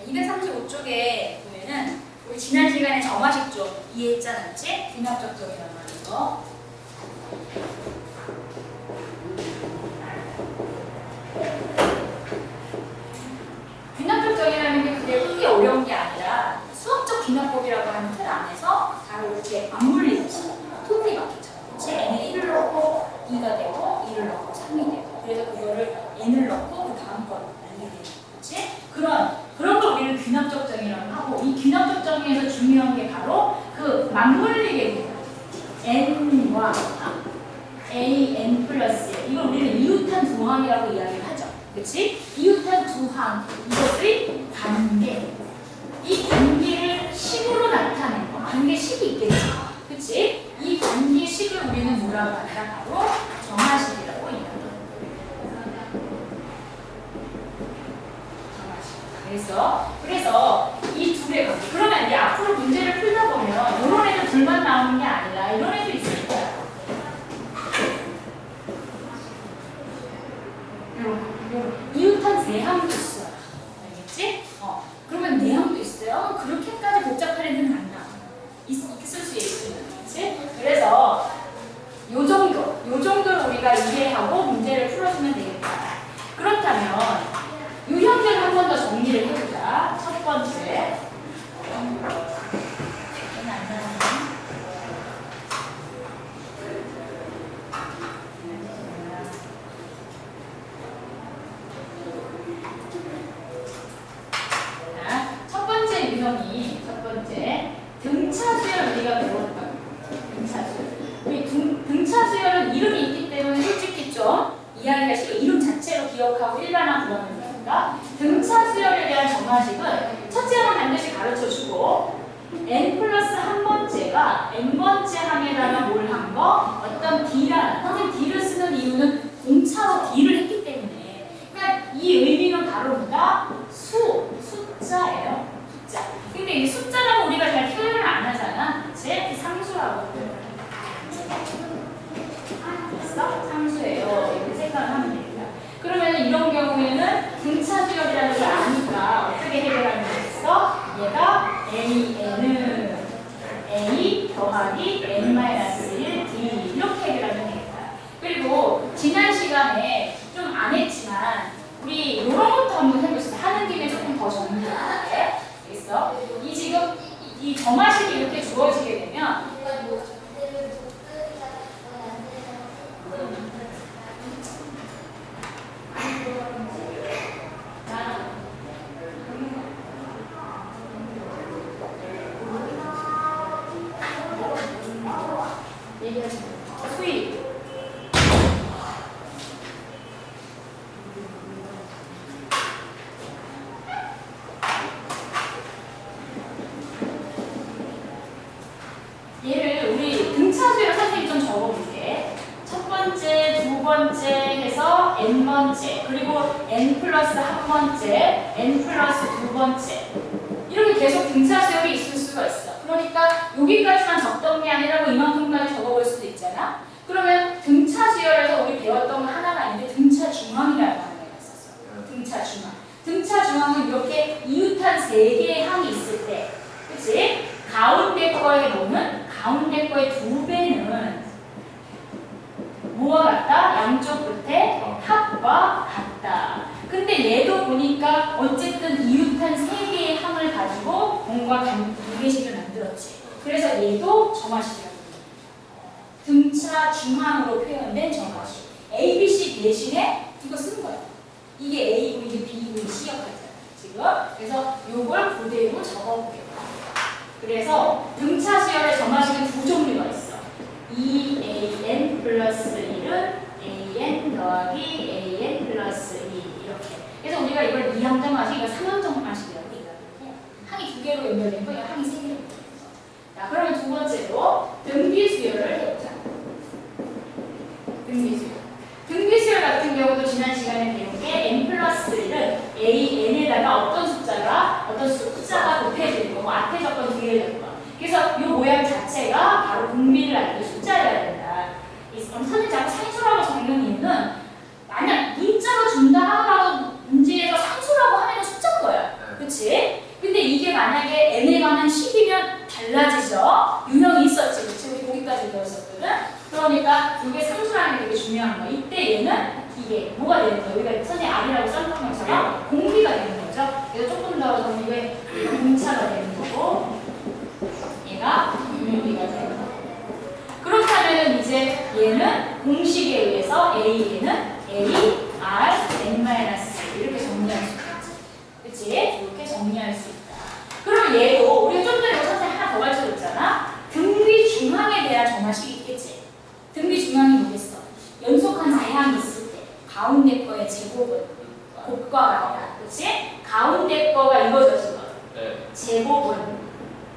235쪽에 보면은 우리 지난 시간에 점화식 좀 이해했잖아, 그치? 귀납적정이라고 하는 거. 귀납적정이라는 게 그게 크게 어려운 게 아니라 수학적 귀납법이라고 하는 틀 안에서 바로 이렇게 맞물리듯이 톱니바퀴처럼, 그치? n에 1을 넣고 2가 되고 2를 넣고 3이 되고, 그래서 그거를 n을 넣고 그 다음 걸 날리게 되는 거지. 그런 걸 우리는 귀납적정이라고 하고, 이 귀납적정에서 중요한 게 바로 그 맞물리게 되는 n과 an 플러스 이걸 우리는 이웃한 두항이라고 이야기를 하죠. 그치? 이웃한 두항, 이것의 관계. 이 관계를 식으로 나타낸 거. 관계식이 있겠지. 그치? 이 관계식을 우리는 뭐라고 한다? 바로 정화식이라고 이야기합니다. 그래서 이 둘의 관계. 그러면 이제 앞으로 문제를 풀다 보면 이런 애들 둘만 나오는 게 아니라 이런 애도 있을 거야. 이웃한 내항도 있어요. 알겠지? 그러면 내항도 있어요. 그렇게까지 복잡한 애들은 안 나와. 있을 수 있으면. 그치? 그래서 요 정도를 우리가 이해하고 문제를 풀어주면 되겠다. 그렇다면 유형들을 한 번 더 정리를 해보자. 첫 번째. 첫 번째 유형이, 등차수열 우리가 배웠던 등차수열. 우리 등차수열은 이름이 있기 때문에 솔직히 좀 이해하기가 싫어. 이름 자체로 기억하고 일반화 구하는 거니까. 등차수열에 대한 정화식은 첫째 항은 반드시 가르쳐주고, n 플러스 한 번째가 n번째 항에다가 뭘 한 거? 어떤 d라는, 선생님 d를 쓰는 이유는 공차로 d를 했기 때문에. 그러니까 이 의미는 바로 뭐다? 숫자예요. 숫자. 근데 이 숫자라고 우리가 잘 표현을 안 하잖아. 그치? 상수라고 표현을 해. 됐어? 상수예요. 이렇게 생각을 하면 됩니다. 그러면 이런 경우에는 등차수열이라는 걸 아니까 어떻게 해결하면 되겠어? 얘가 n은 a 더하기 n-1 d 이렇게 해결하면 되겠다. 그리고 지난 시간에 좀 안 했지만 우리 이런 것도 한번 해보시죠. 하는 김에 조금 더 정리할게. 알겠어? 지금 이 정화식이 이렇게 주어지게 되면 수익 얘를 우리 등차수열 선생님 좀 적어볼게. 첫 번째, 두 번째 해서 n번째, 그리고 n 플러스 한 번째, n 플러스 두 번째. 이렇게 계속 등차수열이 있을 수가 있어. 그러니까 여기까지만 적던 게 아니라 뭐 이만큼까지 적어볼 수도 있잖아. 그러면 등차수열에서 우리 배웠던 거 하나가 있는데 등차중항이라고 하는 게 있었어. 등차중항. 등차중항은 이렇게 이웃한 세 개의 항이 있을 때, 그치? 가운데 거에 놓는 가운데 거의 2배는 뭐와 같다? 양쪽 끝에 합과 같다. 근데 얘도 보니까 어쨌든 이웃한 3개의 항을 가지고 공과 무게식을 만들었지. 그래서 얘도 정화식이라고 합니다. 등차 중항으로 표현된 정화식. A, B, C 대신에 이거 쓴 거야. 이게 A고 이게 B고 이게 C였잖아. 지금. 그래서 요걸 그대로 적어보겠다. 그래서 등차수열의 정화식은 두 종류가 있어. EAN 플러스 1은 AN 더하기 AN 플러스 2 이렇게. 그래서 우리가 이걸 2항 정화식, 이거 3항 정화식이라고 얘기해요. 항이 2개로 연결된 거, 항이 3개로 연결된 거. 자, 그러면 두 번째로 등비수열을 해보자. 등비수열. 등비수열 같은 경우도 지난 시간에 배운 게 n 플러스 1은 AN에다가 어떤 숫자가 곱해지는 거, 뭐 앞에 적건 뒤에 적건. 그래서 이 모양 자체가 바로 분비를 알기 숫자여야 된다. 선생님 자꾸 산수라고 적는 이유는 만약 문자로 준다 하더라도 문제에서 산수라고 하면 숫자인 거야. 그치? 만약에 n에 관한 식이면 달라지죠. 유형이 있었지. 그치? 우리 거기까지 배웠었거든. 그러니까 이게 상수라는 게 되게 중요한 거야. 이때 얘는 이게 뭐가 되는 거야? 우리가 선생님 R이라고 썼던 것처럼 공비가 되는 거죠. 그래서 조금 더 정리가 공차가 되는 거고 얘가 공비가 되는 거고. 그렇다면 이제 얘는 공식에 의해서 A는 A, R, N-1 이렇게 정리할 수 있다. 그치? 이렇게 정리할 수 있다. 그럼 얘도 우리가 좀 전에 선생님 하나 더 가르쳐줬잖아. 등비 중항에 대한 정화식이 있겠지. 등비 중항이 뭐겠어? 연속한 다양이 있을 때 가운데 거의 제곱은 곱과 같다. 그치? 가운데 거가 이거죠 지금. 네. 제곱은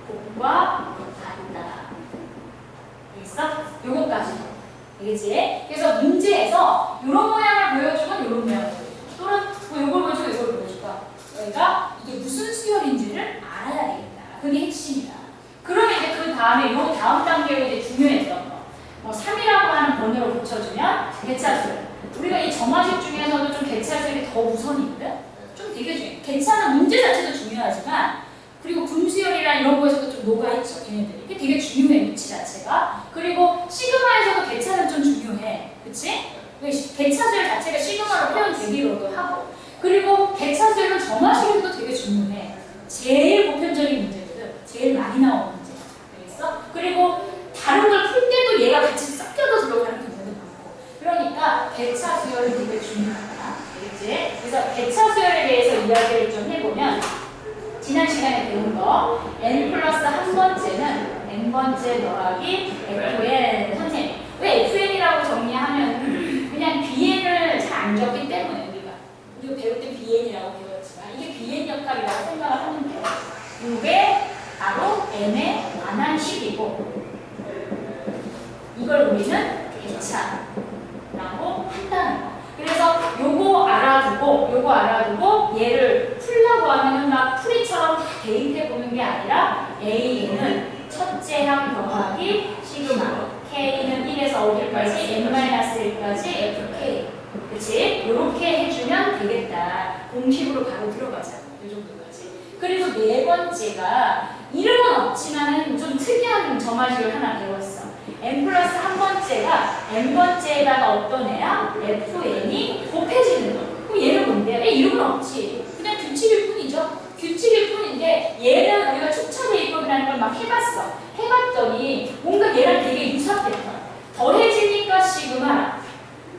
곱과 같다. 알겠어? 요거까지. 알겠지? 그래서 문제에서 이런 모양을 보여주면 이런 모양을 보여줘. 또는 뭐 이걸 보여주고 이걸 보여줄까? 저희가 이게 무슨 수열인지를 알아야 되겠다. 그게 핵심이다. 그러면 이제 그 다음에 요 다음 단계로 이제 중요했던 거. 뭐 3이라고 하는 번호를 붙여주면 개차수열. 우리가 이 점화식 중에서도 좀 개차수열이 더 우선이 있거든? 좀 되게 중요해. 개차는 문제 자체도 중요하지만 그리고 분수열이나 이런 거에서도 좀 녹아있죠, 걔네들이. 이게 되게 중요해, 위치 자체가. 그리고 시그마에서도 개차는 좀 중요해. 그치? 개차수열 자체가 시그마로 표현되기로도 하고. 그리고 개차수열은 점화식에서도 되게 중요해. 제일 보편적인 문제거든. 제일 많이 나오는 문제. 알겠어? 그리고 다른 걸 풀 때도 얘가 같이 섞여서 들어가는 경우도 많고. 그러니까 개차수열이 되게 중요하다. 알겠지? 그래서 개차수열에 대해서 이야기를 좀 해보면 지난 시간에 배운 거 n 플러스 한 번째는 n번째 더하기 fn. 선생님 왜 fn이라고 정리하면 그냥 bn을 잘 안 적기 때문에 우리가 배울 때 bn이라고 배웠지만 이게 bn 역할이라고 생각을 하는데 이게 바로 n에 관한 식이고 이걸 우리는 개차라고 한다는 거. 그래서 요거 알아두고 얘를 풀려고 하면은 막 풀이처럼 대입해 보는 게 아니라 A는 첫째 항 더하기 시그마, K는 1에서 어디까지? n-1까지 FK. 그치? 요렇게 해주면 되겠다. 공식으로 바로 들어가자. 요 정도까지. 그리고 네 번째가 이름은 없지만은 좀 특이한 점화식을 하나 배웠어. n 플러스 한 번째가 n번째에다가 어떤 애야? fn이 곱해지는 거. 그럼 얘는 뭔데? 애 이름은 없지. 그냥 규칙일 뿐이죠. 규칙일 뿐인데 얘는 우리가 축차대입법이라는 걸 막 해봤어. 해봤더니 뭔가 얘랑 되게 유사했다. 더해지니까 시그마,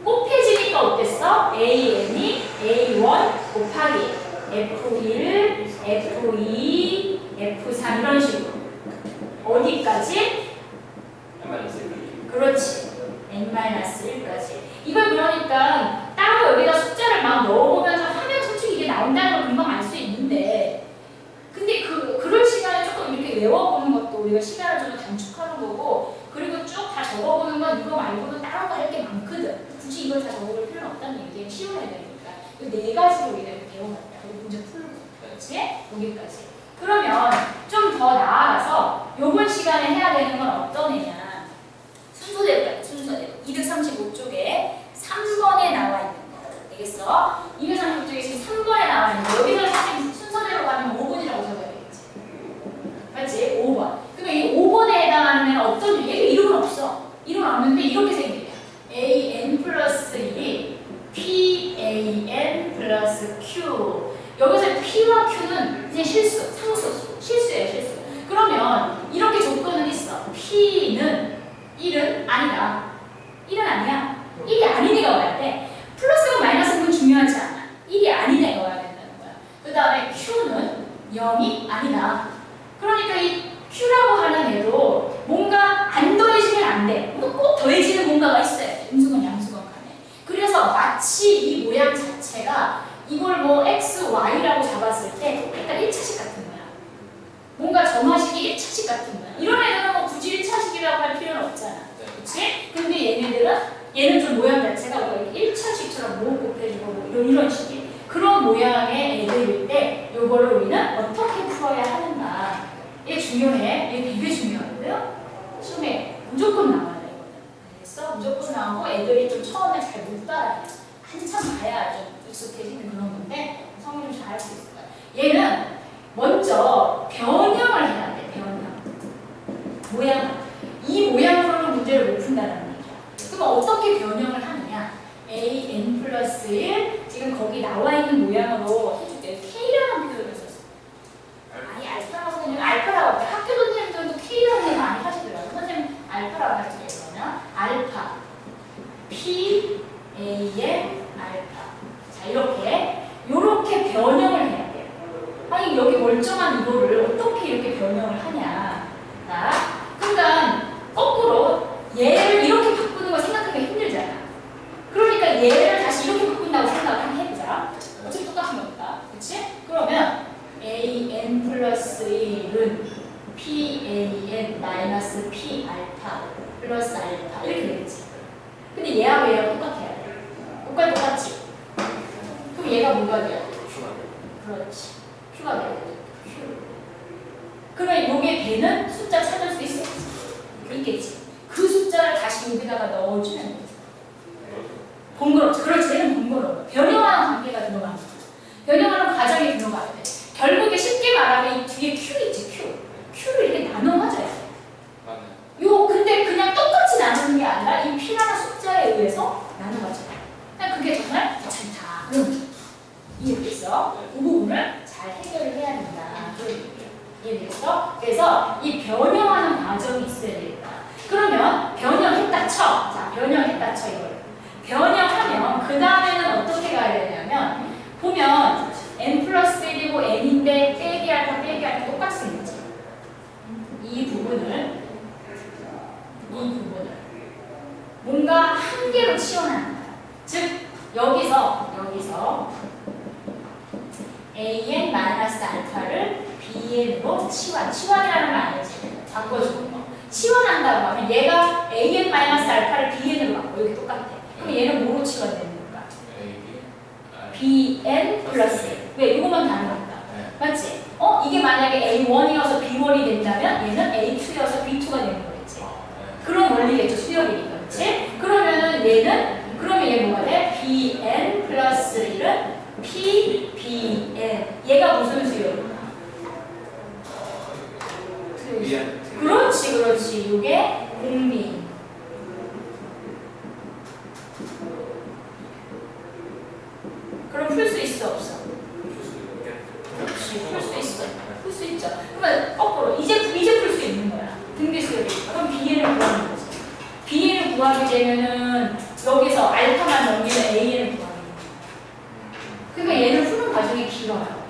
곱해지니까 어땠어? an이 a1 곱하기 f1, f2, f3 이런 식으로. 어디까지? 그렇지. n-1까지. 이걸 그러니까 따로 여기다 숫자를 막 넣어보면서 하면 솔직히 이게 나온다는 걸 금방 알 수 있는데 근데 그럴 시간에 조금 이렇게 외워보는 것도 우리가 시간을 좀 단축하는 거고 그리고 쭉 다 적어보는 건 이거 말고도 다른 거 할 게 많거든. 굳이 이걸 다 적어볼 필요는 없다는 얘기에 쉬워야 되니까. 이 네 가지로 우리가 이렇게 배워봤다. 그리고 문제 풀고. 그렇지? 여기까지. 그러면 좀 더 나아가서 요번 시간에 해야 되는 건 어떤 애냐. 순서대로. 235쪽에 3번에 나와 있는 거. 알겠어? 235쪽에 지금 3번에 나와 있는 거. 여기서 사실 순서대로 가면 5번이라고 적어야 되겠지. 맞지? 5번. 그러면 이 5번에 해당하는 애는 어떤 얘기? 이름은 없어. 이름은 없는데 이렇게 생겨요. an 플러스 1이 pan 플러스 q. 여기서 p와 q는 그냥 실수, 상수. 실수예요, 실수. 그러면 이렇게 조건은 있어. p는 1은 아니다. 1은 아니야. 1이 아닌 애가 와야 돼. 플러스고 마이너스는 중요하지 않아. 1이 아닌 애가 와야 된다는 거야. 그 다음에 q는 0이 아니다. 그러니까 이 q라고 하는 애도 뭔가 안 더해지면 안 돼. 꼭 더해지는 뭔가가 있어야 돼. 음수건, 양수건 간에. 그래서 마치 이 모양 자체가 이걸 뭐 x, y라고 잡았을 때 일단 1차식 같은 거야. 뭔가 점화식이 1차식 같은 거야. 이런 애들은 뭐 굳이 1차식이라고 할 필요는 없잖아. 그치? 근데 얘는 좀 모양 자체가 이렇게 1차식처럼 뭐 곱해지고 뭐 이런 식의 그런 모양의 애들일 때 요거를 우리는 어떻게 풀어야 하는가. 이게 중요해. 이게 되게 중요한데요. 시험에 무조건 나와야 돼. 알겠어? 무조건 나오고 애들이 좀 처음에 잘 못 따라해. 한참 봐야 좀 익숙해지는 그런 건데 성인이 잘 할 수 있을 거야. 얘는 먼저 이 모양으로는 문제를 못 푼다는 얘기야. 그럼 어떻게 변형을 하느냐? an 플러스 1 지금 거기 나와 있는 모양으로 해줄게요. k라는 표현을 썼어. 아니 알파라고 그냥 알파라고 할게. 학교 선생님들도 k라는 게 많이 하시더라고요. 선생님 알파라고 할게요. 그러면 알파 p a 알파. 자 이렇게 변형을 해야 돼요. 아니 여기 멀쩡한 이거를 어떻게 이렇게 변형을 하냐? 자, 그러니까 거꾸로 얘를 이렇게 바꾸는 거 생각하기 힘들잖아. 그러니까 얘를 다시 이렇게 바꾼다고 생각을 한번 해보자. 어차피 똑같은 거니까, 그렇지? 그러면 an 플러스 1은 pan 마이너스 p 알파 플러스 알파 이렇게 되겠지. 근데 얘하고 얘하고 똑같아야 돼. 똑같지? 그럼 얘가 뭐가 돼요? 그렇지. Q가 돼야 돼. Q. 그러면 요게 되는 숫자 찾을 수 있어? 있겠지. 그 숫자를 다시 여기다가 넣어주면 돼. 번거롭지. 그렇지. 얘는 번거로워. 변형하는 관계가 들어가는 거야. 변형하는 과정이 들어가야 돼. 결국에 쉽게 말하면 이 뒤에 Q 있지, Q. Q를 이렇게 나눠가져야 돼. 근데 그냥 똑같이 나누는 게 아니라 이 P라는 숫자에 의해서 나눠가져야 돼. 그냥 그게 정말 괜찮다. 그럼 이해됐어? 그 부분을 잘 해결을 해야 된다. 이해됐어? 그래서 이 변형하는 과정이 있어야 되겠다. 그러면 변형했다 쳐. 자, 변형했다 쳐 이걸. 변형하면 그 다음에는 어떻게 가야 되냐면 보면 n 플러스 1이고 n인데 빼기 알파 똑같이 생겼지. 이 부분을 뭔가 한 개로 치워내는 거야. 즉 여기서 an 마이너스 알파를 bn으로 치환이라는 말 알지? 바꿔주는 거. 치환한다고 하면 얘가 an 마이너스 알파를 bn으로 바꿔. 여기 똑같아. 그럼 얘는 뭐로 치환되는 걸까? bn 플러스 1. 왜? 이거만 다른 거다. 맞지? 이게 만약에 a1이어서 b1이 된다면 얘는 a2여서 b2가 되는 거겠지. 그런 원리겠죠. 수열이니까. 그렇지? 그러면은 얘 뭐가 돼? bn 플러스 1은 pbn. 얘가 무슨 수열일까? 그렇지. 이게 공비. 그럼 풀 수 있어 없어? 그렇지. 풀 수 있어. 풀 수 있죠. 그러면 거꾸로 이제 풀 수 있는 거야. 등비 수열이니까. 그럼 bn을 구하는 거지. bn을 구하게 되면은 여기서 알파만 넘기면 an을 구하는 거야. 그러니까 얘는 푸는 과정이 길어요.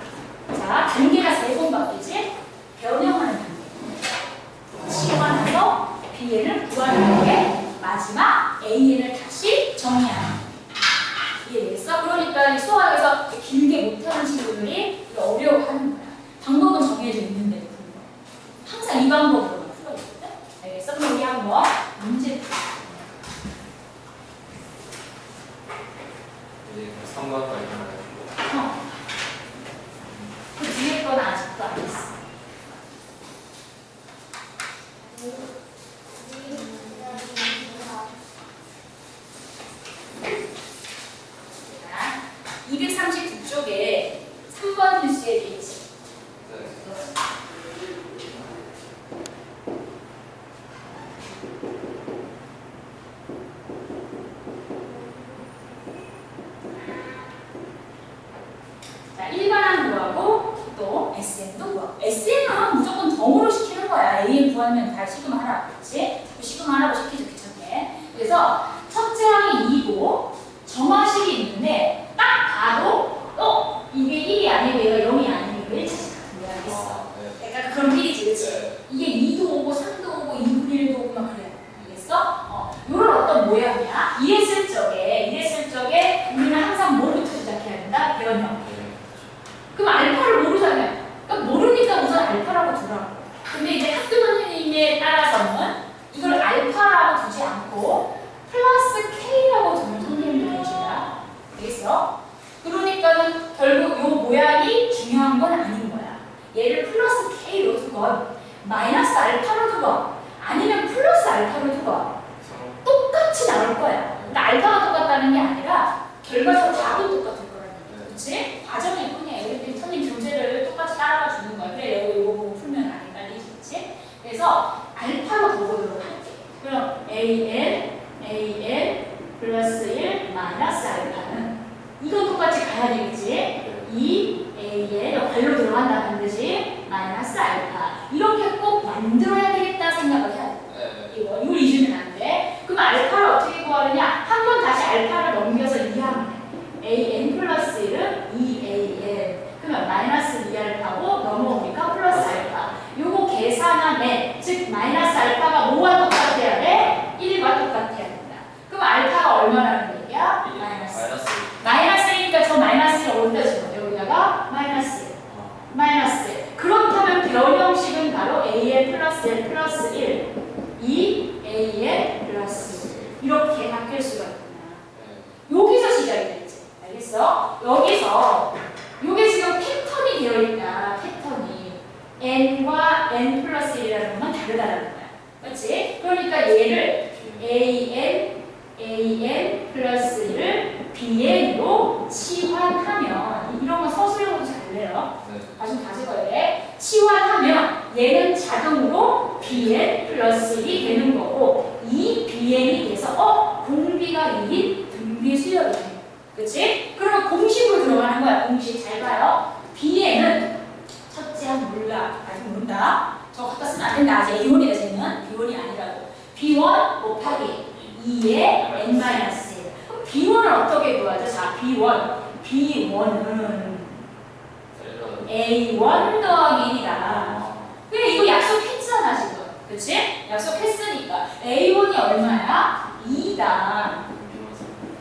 자, 단계가 3번 바뀌지? 변형하는 단계. 치환해서 bn을 구하는 게 마지막 an을 다시 정의하는. 이해되겠어? 그러니까 수학에서 길게 못하는 친구들이 어려워하는 거야. 방법은 정해져 있는데도 불구하고. 항상 이 방법으로 풀어주거든? 알겠어? 그럼 우리 한번 문제 풀어. 3번까지 그 뒤에 거는 아직도 안 했어. 자, 239쪽에 3번 뉴스에 돼 있지. 자, 일반항 구하고 또 SN도 구하고. SN은 무조건 덤으로 시키는 거야. AN 구하면 다 시금하라고. 그렇지? 시금하라고 시키죠. 귀찮게. 그래서 첫째 항이 2고 정화식이 있는데 딱 봐도 이게 1이 아니고 얘가 0이 아니고 1차식 같은 거 알겠어? 약간 그런 필이지. 그렇지? 이게 2도 오고 3도 오고 2분의 1도 오고 막 그래. 알겠어? 요런 어떤 모양이야? 이랬을 적에 우리는 항상 뭐부터 시작해야 된다? 변형. 그럼 알파를 모르잖아요. 그러니까 모르니까 우선 알파라고 두라고. 근데 이제 학교 선생님에 따라서는 이걸 알파라고 두지 않고 플러스 K라고 두는 선생님도 계시다. 알겠어? 그러니까는 결국 요 모양이 중요한 건 아닌 거야. 얘를 플러스 K로 두건 마이너스 알파로 두건 아니면 플러스 알파로 두건 똑같이 나올 거야. 그러니까 알파가 똑같다는 게 아니라 결과적으로 답은 똑같을 거라는 거야. 그렇지? 과정일 뿐이야. 애들이 선생님 교재를 똑같이 따라가 주는 거야. 그래, 이거 보고 풀면 아니까 알겠지? 그래서 알파로 별로 들어간다 반드시 마이너스 알파 이렇게 꼭 만들어야 되겠다 생각을 해야 돼. 이거 이걸 잊으면 안 돼. 그럼 알파를 어떻게 구하느냐? 한 번 다시 알파를 넘겨서 이해하면 돼. an 플러스 1은 2an. 그러면 마이너스 2알파고 넘어오니까 플러스 알파. 요거 계산하면 즉 마이너스 알파가 뭐와 똑같아야 돼? 1과 똑같아야 된다. 그럼 알파가 얼마라는 얘기야? 마이너스 1이니까 저 마이너스를 올려줘요. 여기다가 마이너스 1. 그렇다면 변형식은 바로 an 플러스 1 플러스 1 2an 플러스 1 이렇게 바뀔 수가 있구나. 여기서 시작이 되지. 알겠어? 여기서 요게 지금 패턴이 되어 있다. 패턴이 n과 n 플러스 1이라는 건 다르다는 거야. 그렇지? 그러니까 얘를 an 플러스 1을 bn으로 치환하면 이런 거 서술형으로 잘 내요. 아주 다 적어야 돼. 치환하면 얘는 자동으로 bn 플러스 1이 되는 거고 이 bn이 돼서 공비가 2인 등비 수열이 돼. 그치? 그러면 공식으로 들어가는 거야. 공식 잘 봐요. bn은 첫째한 몰라. 아직 모른다. 저거 갖다 쓰면 안 된다. 아직 A1이다 쟤는. B1이 아니라고. B1 곱하기 2의 n-1. 그럼 B1을 어떻게 구하죠? 자, B1은 A1 더하기 1이다. 그래 이거 약속했잖아 지금. 그치? 약속했으니까 A1이 얼마야? 2다.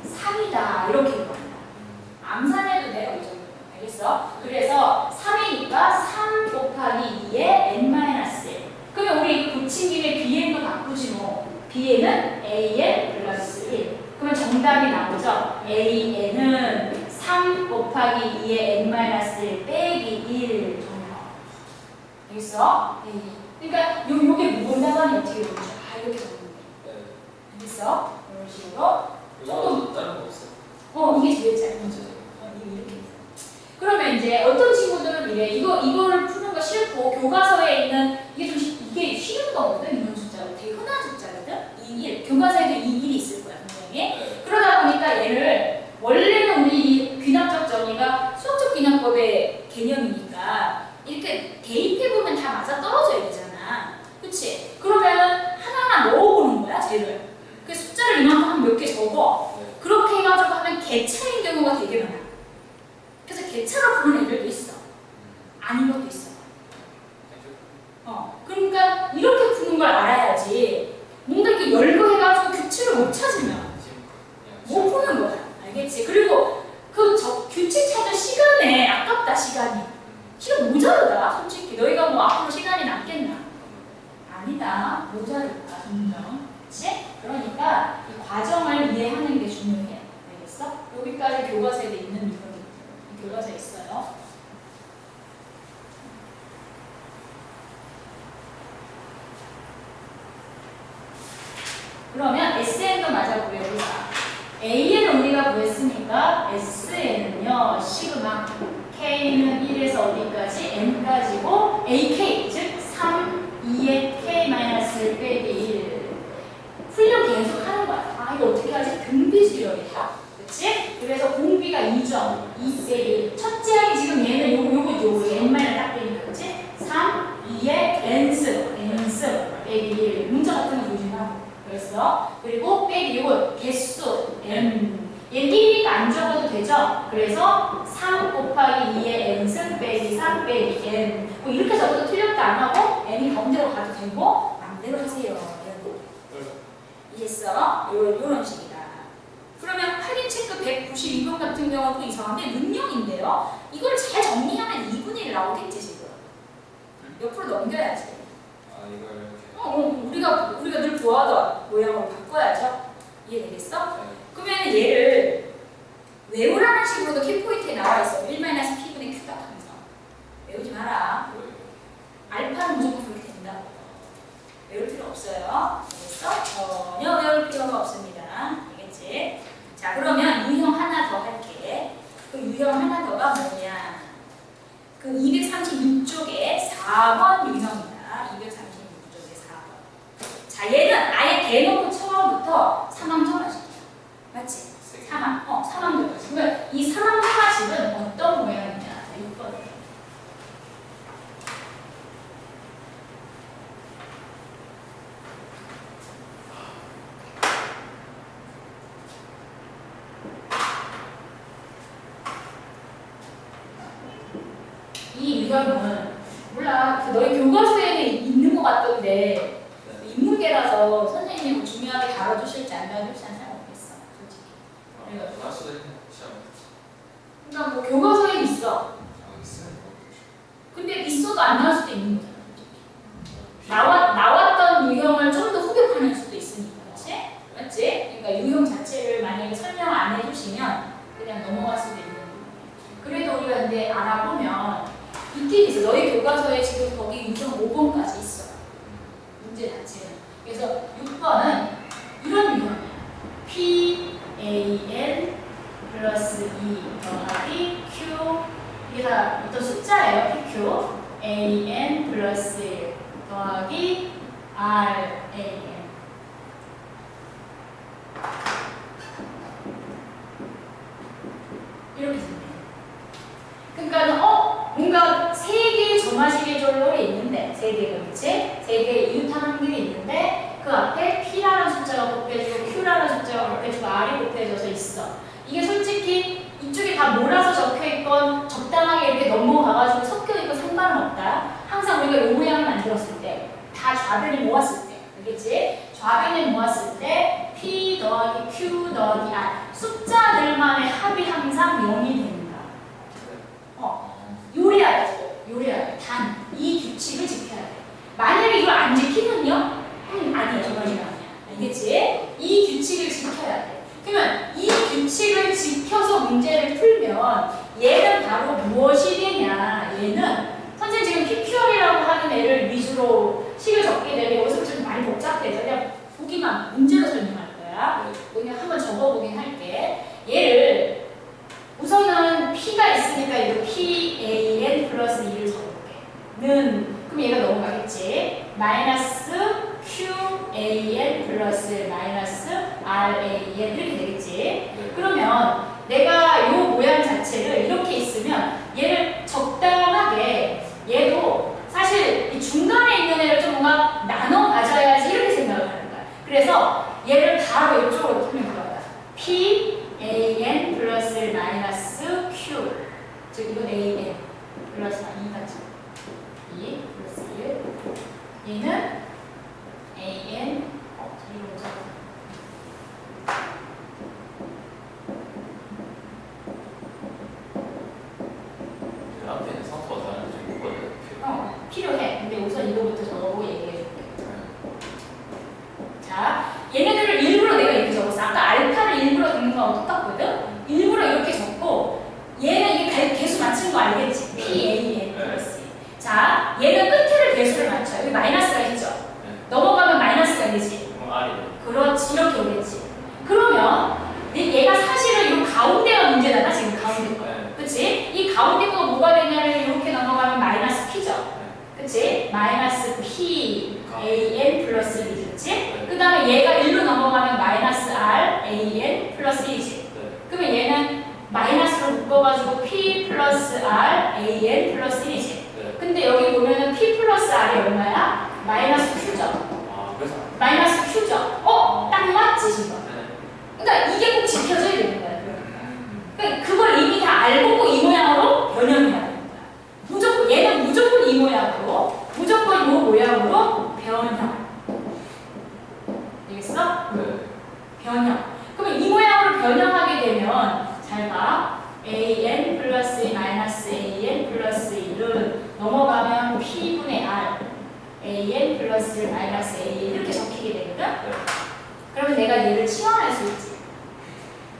3이다. 이렇게 구한다. 암산해도 돼요. 이 정도. 알겠어? 그래서 3이니까 3 곱하기 2의 n-1. 그러면 우리 이거 붙인 김에 bn도 바꾸지 뭐. bn은 an 플러스 1. 그러면 정답이 나오죠? an은 3 곱하기 2의 n-1 빼기 1 정답. 알겠어? 그러니까 요게 문답안이 어떻게 되는지 이렇게 적는 거야. 알겠어? 이런 식으로. 조금 다른 거 없어? 이게 제일 짧은 이렇게. 그러면 이제 어떤 친구들은 이래. 이거를 푸는 거 싫고 교과서에 있는 이게 쉬운 거거든. 이런 숫자가 되게 흔한 숫자거든. 2, 1. 교과서에도 2, 1이 있을 거야 분명히. 그러다 보니까 얘를 원래는 우리 귀납적 정의가 수학적 귀납법의 개념이니까 이렇게 대입해보면 다 맞아 떨어져야 되잖아. 그치? 그러면은 하나하나 넣어보는 거야 쟤를. 그 숫자를 이만큼 한 몇 개 적어. 그렇게 해가지고 하면 개차인 경우가 되게 많아. 그래서 개차로 부르는 애들도 있어. 아닌 것도 있어. 그러니까 이렇게 푸는 걸 알아야지. 뭔가 이렇게 열거해가지고 규칙을 못 찾으면 못 푸는 거야. 알겠지? 그리고 규칙 찾을 시간에 아깝다 시간이. 시간 모자르다 솔직히. 너희가 뭐 앞으로 시간이 남겠나? 아니다. 모자르다. 분명. 그치? 그러니까 이 과정을 이해하는 게 중요해. 알겠어? 여기까지 교과서에 있는 이런 교과서에 있어요. 그러면 SN도 마저 구해보자. A는 우리가 구했으니까 SN은요 시그마 K는 1에서 어디까지? N까지고 AK 즉 3, 2의 K-1 빼기 1 훈련 계속 하는 거야. 이거 어떻게 하지? 등비수열이다. 그치? 그래서 공비가 2점 2 빼기 첫째 항이 지금 얘는 요거 N만을 딱 빼니까 그치? 3, 2의 N승 빼기 1 문자 같은 거 조심하고 그랬어. 그리고 빼기 이거 개수 n. 얘는 1이니까 안 적어도 되죠? 그래서 3 곱하기 2의 n승 빼기 3 빼기 n. 뭐 이렇게 적어도 틀렸다 안 하고 n이 가운데로 가도 되고 마음대로 하세요. 이해했어? 요런 식이다. 그러면 8인 체크 192번 같은 경우는 또 이상한데 능력인데요. 이걸 잘 정리하면 2분의 1 나오겠지 지금. 옆으로 넘겨야지. 이걸 이렇게. 우리가 늘 구하던 모양으로 바꿔야죠. 이해되겠어? 네. 그러면 얘를 외우라는 식으로도 키포인트에 나와 있어. 1-P분의 Q다 항상. 외우지 마라. 알파는 무조건 그렇게 된다. 외울 필요 없어요. 알겠어? 전혀 외울 필요가 없습니다. 알겠지? 자, 그러면 유형 하나 더 할게. 그 유형 하나 더가 뭐냐? 그 236쪽에 4번 유형이다. 236쪽에 4번. 자, 얘는 아예 대놓고 처음부터 3항 정하식이야. 맞지? 3항. 3항 정하식. 그러면 이 3항 정하식은 어떤 모양이냐? 6번. 유형은 몰라. 그 너희 교과서에는 있는 것 같던데 인문계라서 선생님이 뭐 중요하게 다뤄주실지 안 다뤄주실지 잘 모르겠어. 솔직히. 할 수도 있네. 시험. 그러니까 뭐 교과서에 있어. 있으면 근데 있어도 안 나올 수도 있는 거잖아. 나왔던 유형을 좀 더 흡입하는 수도 있으니까. 그렇지? 맞지? 그러니까 유형 자체를 만약에 설명 안 해주시면 그냥 넘어갈 수도 있는 거예요. 그래도 우리가 근데 알아보면 있긴 있어. 너희 교과서에 지금 거기 유형 5번까지 있어. 문제 자체는. 그래서 6번은 이런 유형이야. PAN 플러스 2 더하기 Q 이게 다 어떤 숫자예요. PQ AN 플러스 1 더하기 RAN 이렇게 생겨요. 그러니까 뭔가 세 개의 점화시계절로 있는데 세 개가 그렇지? 세 개의 이웃항들이 있는데 그 앞에 P라는 숫자가 곱해지고 Q라는 숫자가 곱해지고 R이 곱해져서 있어. 이게 솔직히 이쪽에 다 몰아서 적혀있건 적당하게 이렇게 넘어가가지고 섞여있건 상관은 없다. 항상 우리가 이 모양을 만들었을 때 다 좌변을 모았을 때 알겠지? 좌변을 모았을 때 P 더하기 Q 더하기 R 숫자들만의 합이 항상 0이 됩니다. 요리해야 돼. 단 이 규칙을 지켜야 돼. 만약에 이걸 안 지키면요? 아니야. 정말 아니야. 알겠지? 이 규칙을 지켜야 돼. 그러면 이 규칙을 지켜서 문제를 풀면 얘는 바로 무엇이 되냐? 얘는 선생님 지금 PQR이라고 하는 애를 위주로 식을 적게 되면 여기서 좀 많이 복잡해서 그냥 보기만 문제로 설명할 거야. 그냥 한번 적어보긴 할게. 얘를 우선은 P가 있으니까 이거 PAN 플러스 2를 적어볼게. 그럼 얘가 넘어가겠지. 마이너스 QAN 플러스 마이너스 RAN 이렇게 되겠지. 그러면 내가 이 모양 자체를 이렇게 있으면 얘를 적당하게 얘도 사실 이 중간에 있는 애를 좀 뭔가 나눠 가져야지 이렇게 생각을 하는 거야. 그래서 얘를 바로 이쪽으로 풀면 거야. PAN 플러스 마이너스 Q 즉 이건 AN 플러스 2가죠. 2 플러스 1 얘는 AN 이로 오자. 앞에는 성토가 다른 좀 있거든. 필요해. 근데 우선 이거부터 적어보고 얘기해줄게. 자, 얘네들을 일부러 내가 이렇게 적었어. 아까 알파를 일부러 적는 거하고 똑같거든? 일부러 이렇게 적고 얘는 이게 개수 맞춘 거 알겠지? PAN 플러스. 자, 얘는 끝에를 개수를 맞춰. 여기 마이너스가 있죠? 넘어가면 마이너스가 되지? 그렇지. 이렇게 오겠지. 그러면 얘가 사실은 이 가운데가 문제잖아. 지금 가운데 거. 그치? 이 가운데 거가 뭐가 되냐면 이렇게 넘어가면 마이너스 P죠? 그치? 마이너스 PAN 플러스 1이지. 그치? 그 다음에 얘가 1로 넘어가면 마이너스 RAN 플러스 1이지. 그러면 얘는 마이너스로 묶어가지고 P 플러스 RAN 플러스 1이지. 근데 여기 보면은 P 플러스 R이 얼마야? 마이너스 Q죠? 마이너스 Q죠? 딱 맞지 지금? 그러니까 이게 꼭 지켜져야 되는 거야. 그러니까 그걸 이미 다 알고 이 모양으로 변형해야 되는 거야. 무조건 얘는 무조건 이 모양으로 무조건 이 모양으로 변형. 알겠어? 변형. 그러면 이 모양으로 변형하게 되면 잘 봐. AN 플러스 마이너스 AN 플러스 1은 넘어가면 P분의 R AN 플러스 마이너스 AN 이렇게 적히게 되거든? 그러면 내가 얘를 치환할 수 있지.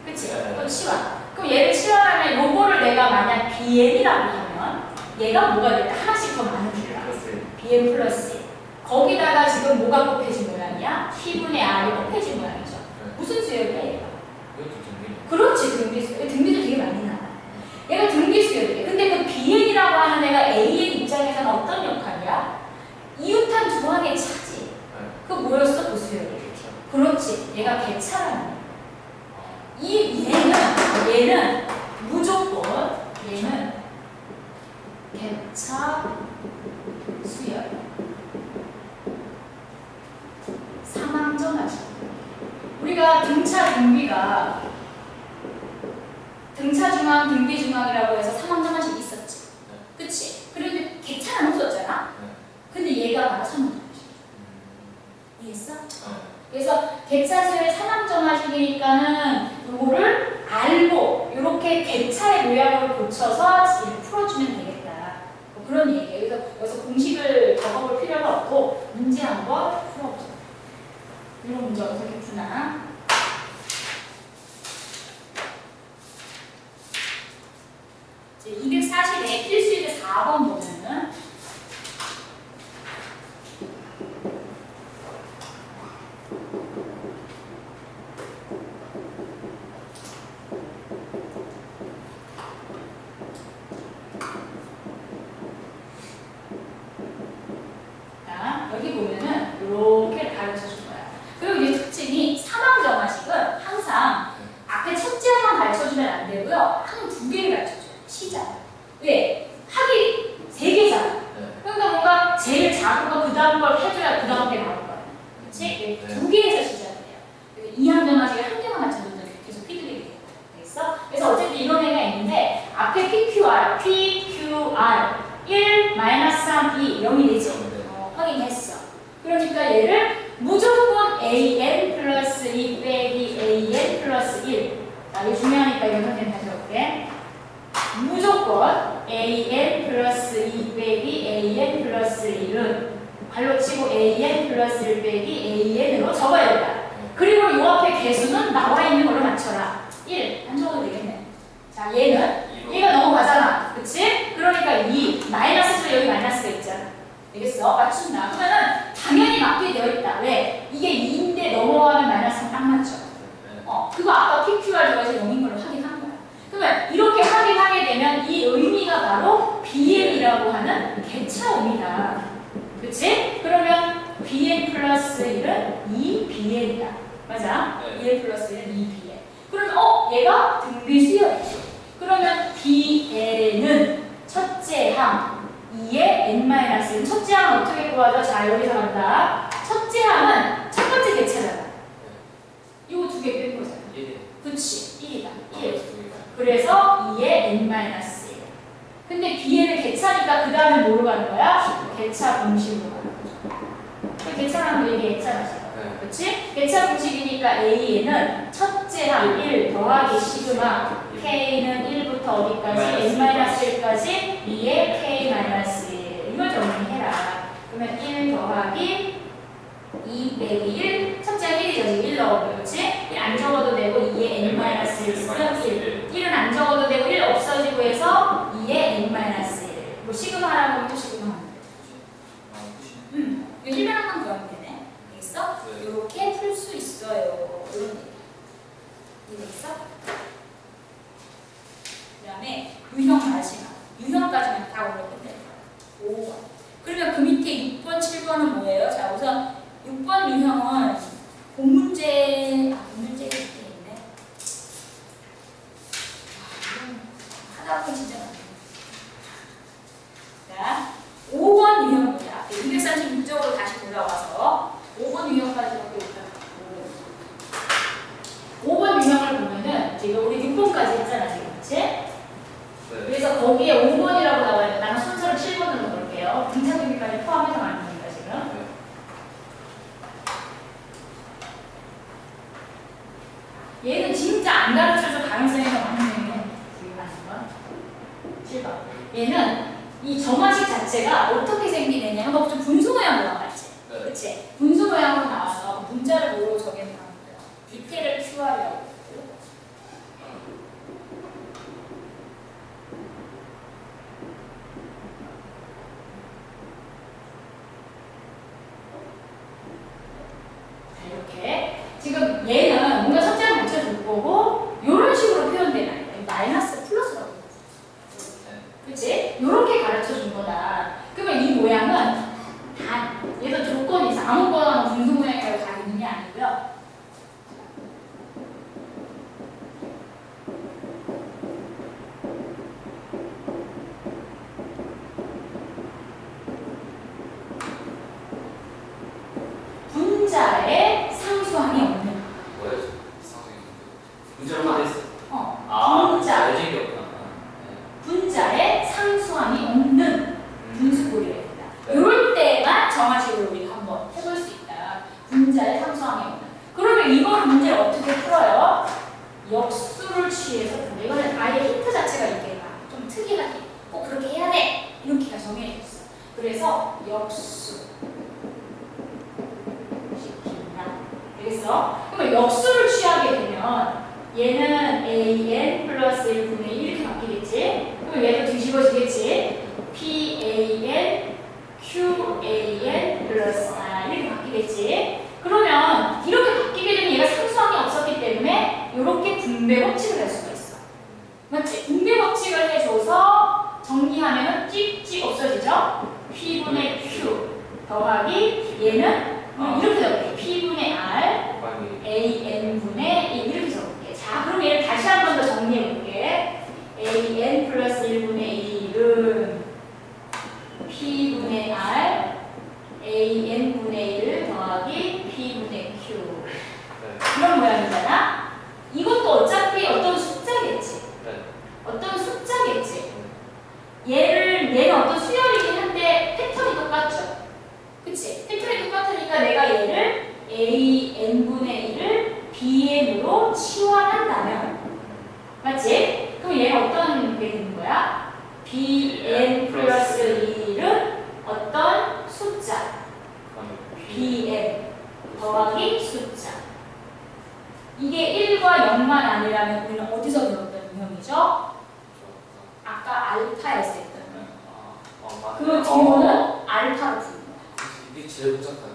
그치? 또 치환. 그럼 얘를 치환하면 요거를 내가 만약 BN이라고 하면 얘가 뭐가 될까? 하나씩 더 많은 줄을 알았어. BN 플러스 1. 거기다가 지금 뭐가 곱해진 모양이야? T분의 R이 곱해진 모양이죠. 무슨 수열이야 얘가? 그렇지. 등비수. 등비수 되게 많이 나와. 얘가 등비수열이야. 근데 그 BN이라고 하는 애가 AN 입장에서는 어떤 역할이야? 이웃한 두 항의 차지. 그 뭐였어? 그 수열이. 그렇지. 얘가 개차라는 거야. 얘는 무조건 얘는 개차 수열. 상항점하지. 우리가 등차 등비가 등차 중항, 등비 중항이라고 해서 상항점하식 있었지. 그치? 그런데 그래서 개차수의 삼항정화식이니까는 요거를 알고 이렇게 개차의 모양으로 고쳐서 이렇게 풀어주면 되겠다. 뭐 그런 얘기예요. 그래서 여기서 공식을 적어볼 필요가 없고 문제 한번 풀어보자. 이런 문제 어떻게 푸나? 이제 240에 필수의 4번 보면은 여기 보면은 이렇게 가르쳐 줄 거야. 그리고 이제 특징이 삼항정화식은 항상 앞에 첫째 하나 가르쳐 주면 안 되고요. 항 두 개를 가르쳐 줘요. 시작. 왜? 학이 세 개잖아. 그러니까 뭔가 제일 작은 거 그 다음 걸 해줘야 그 다음 게 나올 거야. 그렇지? 두 개에서 시작해요. 이항정화식을 한 개만 가르쳐 주면 계속 피드백이 돼요. 알겠어? 그래서 어쨌든 이런 애가 있는데 앞에 PQR, 1, 마이너스 3, 2, 0이 되지? 확인했어. 그러니까 얘를 무조건 AN 플러스 2 빼기 AN 플러스 1. 자, 이거 중요하니까 이거 선생님 다시 해볼게. 무조건 AN 플러스 2 빼기 AN 플러스 1은 발로 치고 AN 플러스 1 빼기 AN으로 적어야 된다. 그리고 이 앞에 개수는 나와 있는 걸로 맞춰라. 1. 안 적어도 되겠네. 자, 얘는 1가 넘어가잖아. 그치? 그러니까 2. 마이너스도 여기 마이너스가 있잖아. 되겠어? 맞춘다. 그러면은 당연히 맞게 되어 있다. 왜? 이게 2인데 넘어가는 마이너스는 딱 맞죠? 그거 아까 PQR 들어가서 0인 걸로 확인한 거야. 그러면 이렇게 확인하게 되면 이 의미가 바로 BN이라고 하는 개차음이다. 그치? 그러면 BN 플러스 1은 2BN이다. 맞아? 2N 플러스 1은 2BN. 그러면 얘가 등비수열이죠. 그러면 BN은 첫째 항 2의 n-1. 첫째 항은 어떻게 구하죠? 자, 여기서 간다. 첫째 항은 첫 번째 개체잖아. 이거 두 개 뺀 거잖아. 그치? 1이다. 1. 그래서 2의 n-1. 근데 bn을 개차니까 그 다음에 뭐로 가는 거야? 개차 공식으로 가는 거죠. 개차라는 거 얘기했잖아, 지금. 그치? 개차 공식이니까 a는 첫째 항 1 더하기 시그마 k는 1부터 어디까지? n-1까지 2의 k-1 이걸 정리해라. 그러면 1 더하기 2 빼기 1 첫째 항 1이죠. 1 넣어보면 그렇지? 1 안 적어도 되고 2의 n-1 쓰면 1 1은 안 적어도 되고 1 없어지고 해서 2의 n-1 뭐 시그마라고 하면 또 시그마 하면 돼. 이거 1만 한번 구하면 되네. 알겠어? 이렇게 풀 수 있어요. 이런 얘기. 이해됐어? 그 다음에 유형 마지막. 유형까지만 다 올렸는데 5번. 그러면 그 밑에 6번, 7번은 뭐예요? 자, 우선 6번 유형은 본문제, 본문제가 밑에 있네. 하다 보면 진짜 많네. 자, 5번 유형은 뭐야? 236쪽으로 다시 돌아와서 5번 유형까지 볼게요. 5번 유형을 보면은 지금 우리 6번까지 했잖아, 지금. 그치? 그래서 거기에 5번이라고 나와야 돼. 나는 순서를 7번으로 볼게요. 등차기까지 포함해서 가는 거니까 지금. 얘는 진짜 안 가르쳐줄 가능성이 더 많은 얘기네. 지금 하신 건. 7번. 얘는 이 정화식 자체가 어떻게 생기느냐면 뭐 좀 분수 모양으로 나왔지. 그치? 분수 모양으로 나와서 문자를 뭐로 정해놓은 거예요. 디테일을 Q하려고. 이렇게 지금 얘는 뭔가 첫째를 맞춰줄 거고 이런 식으로 표현되는 거예요. 마이너스 플러스라고. 그치? 이렇게 가르쳐준 거다. 그러면 이 모양은 단, 얘도 조건이 있어. 아무거나 분수 모양이라고 다 있는 게 아니고요. 그래서 역수 시킨다. 되겠어? 그러면 역수를 취하게 되면 얘는 AN 플러스 1분의 1 이렇게 바뀌겠지? 그럼 얘도 뒤집어지겠지? PAN, QAN 플러스 R 이렇게 바뀌겠지? 그러면 이렇게 바뀌게 되면 얘가 상수항이 없었기 때문에 이렇게 분배 법칙을 할 수가 있어. 맞지? 분배 법칙을 해줘서 정리하면 찍찍 없어지죠? P분의 Q 더하기 얘는 이렇게 적을게. P분의 R AN분의 1 이렇게 적을게. 자, 그럼 얘를 다시 한 번 더 정리해볼게. AN 플러스 1분의 1은 P분의 R AN분의 1 더하기 P분의 Q 이런 모양이잖아? 이것도 어차피 어떤 숫자겠지? 어떤 숫자겠지? 얘는 어떤 수열이긴 한데 패턴이 똑같죠? 그치? 패턴이 똑같으니까 내가 얘를 AN분의 1을 BN으로 치환한다면 맞지? 그럼 얘는 어떤 게 되는 거야? BN 플러스 1은 어떤 숫자? BN 더하기 숫자. 이게 1과 0만 아니라면 우리는 어디서 배웠던 유형이죠? 아까 알파에서 했던 유형. 그 뒤로는 알파로 부른 거야. 이게 제일 복잡하네.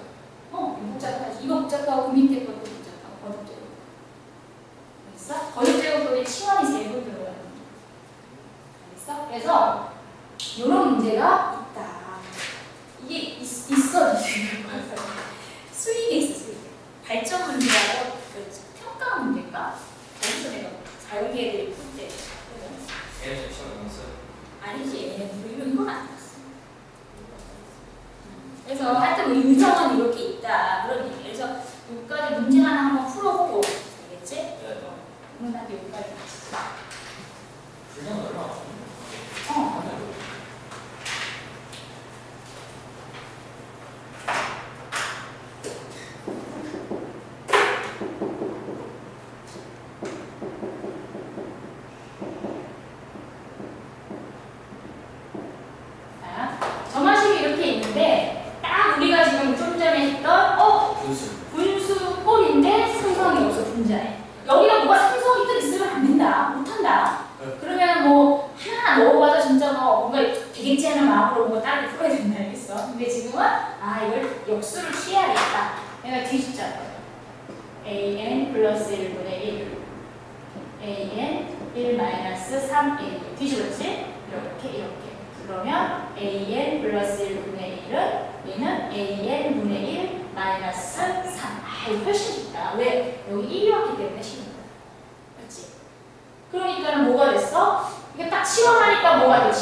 복잡하지. 이거 복잡하고 그 밑에 것도 복잡하고 거듭되고. 알겠어? 거듭되고법의 치환이 제일 들어가는 거야. 알겠어? 그래서 이런 문제가 있다. 이게 있어. 수익에 있어. 수익. 발전 문제라고 평가 문제인가? 거기서 내가 자유계를 풀 때. 얘는 시험 연습. 아니지. 얘는 이건 안 났어. 그래서 하여튼 유형은 이렇게 있다. 그런 얘기. 그래서 여기까지 문제 하나 한번 풀어보고 알겠지? 네. 그러면 여기까지 마치자. 분량 얼마 안 점화식이 이렇게 있는데 딱 우리가 지금 좀 전에 했던 분수 꼴인데 상성이 없어 분자에. 여기가 뭐가 상성이 또 있으면 안 된다. 못한다. 그러면 뭐 하나 넣어봐서 진짜 뭐 뭔가 되겠지 하는 마음으로 뭔가 다른 게 풀어야 된다 알겠어. 근데 지금은 이걸 역수를 취해야겠다. 내가 뒤집자. AN 플러스 1분의 1 AN 1 마이너스 3A 뒤집었지? 이렇게 그러면 AN 플러스 1분의 1은 얘는 AN분의 1 마이너스 3. 이거 훨씬 쉽다. 왜? 여기 1이 왔기 때문에 쉽다. 그렇지? 그러니까는 뭐가 됐어? 이게 딱 치환하니까 뭐가 돼?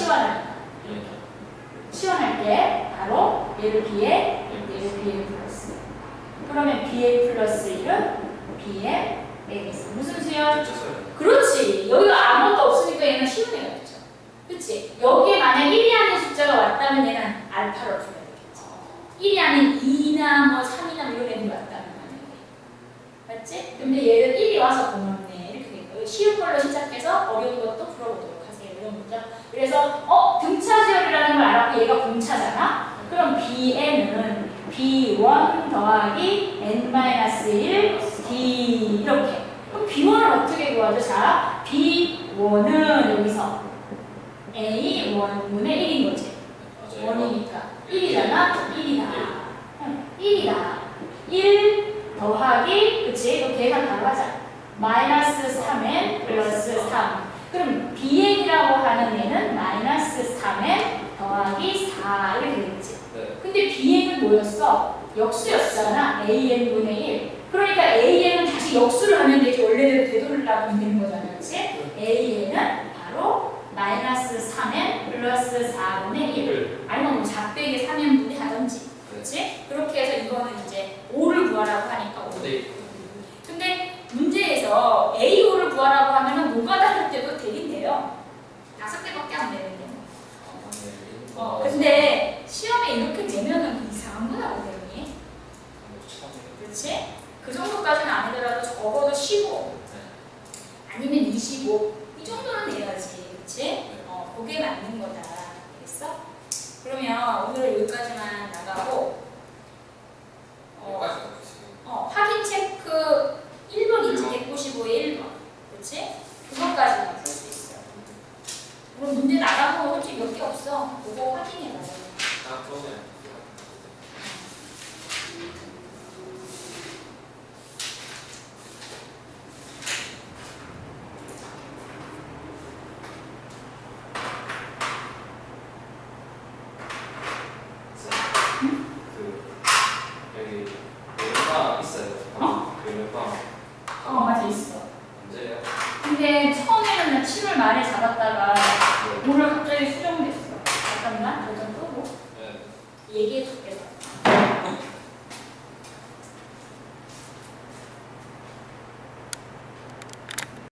치환할 때 바로 얘를 B에 얘를 BN 플러스. 그러면 BN 플러스 1은 BN 내겠어. 무슨 수열? 그렇지. 여기가 아무것도 없으니까 얘는 쉬운 애가 되죠. 그치? 여기에 만약 1이 아닌 숫자가 왔다면 얘는 알파로 풀어야 되겠지. 1이 아닌 2나 뭐 3이나 이런 애들이 왔다면 만약에. 맞지? 근데 얘는 1이 와서 고맙네. 이렇게 된 거예요. 쉬운 걸로 시작해서 어려운 것도 풀어보도록 하세요. 이런 문제. 그래서 등차수열이라는 걸 알았고 얘가 공차잖아? 그럼 BN은 B1 더하기 N-1 D 이렇게. 그럼 B1을 어떻게 구하죠? 자, B1은 여기서 A1분의 1인 거지. 1이니까 1이잖아? 1이다. 1 더하기 그치? 이거 계산 바로 하자. 마이너스 3n 플러스 3. 그럼 bn이라고 하는 애는 마이너스 3n 더하기 4 이렇게 되겠지. 근데 bn은 뭐였어? 역수였잖아. an분의 1. 그러니까 an은 다시 역수를 하면 되지. 원래대로 되돌리려면 되는 거잖아. 그치? an은 바로 마이너스 3n 플러스 4분의 1. 알면